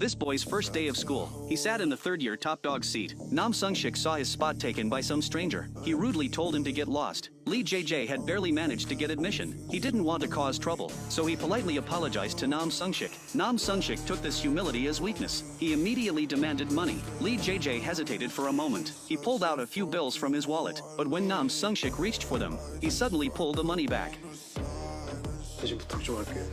this boy's first day of school. He sat in the third-year top dog seat. Nam Sung-shik saw his spot taken by some stranger. He rudely told him to get lost. Lee JJ had barely managed to get admission. He didn't want to cause trouble, so he politely apologized to Nam Sung-shik. Nam Sung-shik took this humility as weakness. He immediately demanded money. Lee JJ hesitated for a moment. He pulled out a few bills from his wallet, but when Nam Sung-shik reached for them, he suddenly pulled the money back. 대신 부탁 좀 할게.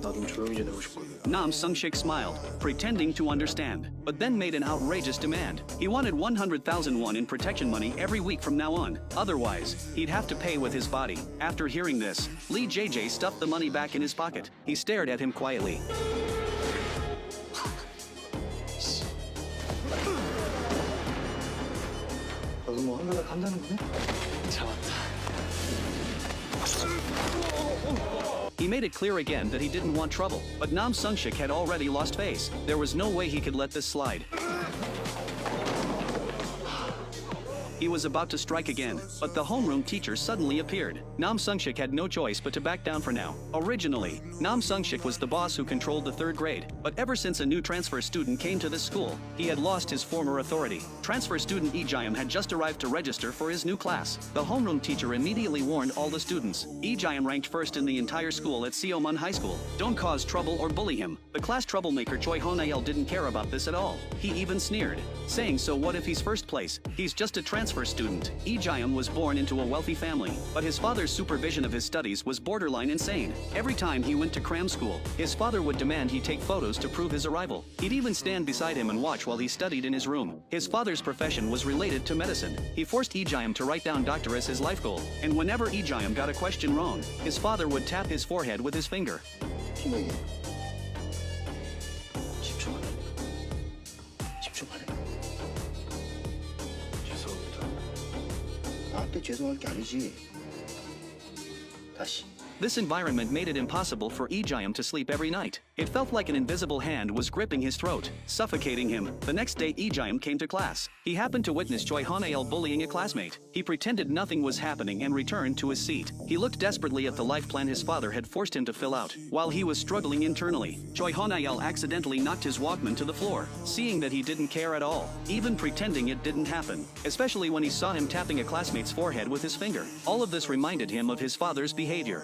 나 좀 조용히 지내고 싶거든. Nam Sung-shik smiled, pretending to understand, but then made an outrageous demand. He wanted 100,000 won in protection money every week from now on. Otherwise, he'd have to pay with his body. After hearing this, Lee JJ stuffed the money back in his pocket. He stared at him quietly. 너도 뭐 한가닥 한다는 거네? 잡았다. He made it clear again that he didn't want trouble, but Nam Sung-shik had already lost face. There was no way he could let this slide. He was about to strike again, but the homeroom teacher suddenly appeared. Nam Sung-shik had no choice but to back down for now. Originally, Nam Sung-shik was the boss who controlled the third grade, but ever since a new transfer student came to this school, he had lost his former authority. Transfer student Lee Jae-yum had just arrived to register for his new class. The homeroom teacher immediately warned all the students. Lee Jae-yum ranked first in the entire school at Seomun High School. Don't cause trouble or bully him. The class troublemaker Choi Honael didn't care about this at all. He even sneered, saying, so what if he's first place? He's just a transfer student. Lee Jae-yum was born into a wealthy family, but his father's supervision of his studies was borderline insane. Every time he went to cram school, his father would demand he take photos to prove his arrival. He'd even stand beside him and watch while he studied in his room. His father's profession was related to medicine. He forced Lee Jae-yum to write down doctor as his life goal, and whenever Lee Jae-yum got a question wrong, his father would tap his forehead with his finger. 팀에게 집중하라. 집중하라. 죄송합니다. 나한테 죄송할 게 아니지. 다시. This environment made it impossible for Lee Jae-yum to sleep every night. It felt like an invisible hand was gripping his throat, suffocating him. The next day, Lee Jae-yum came to class. He happened to witness Choi Honael bullying a classmate. He pretended nothing was happening and returned to his seat. He looked desperately at the life plan his father had forced him to fill out. While he was struggling internally, Choi Honael accidentally knocked his Walkman to the floor, seeing that he didn't care at all, even pretending it didn't happen, especially when he saw him tapping a classmate's forehead with his finger. All of this reminded him of his father's behavior.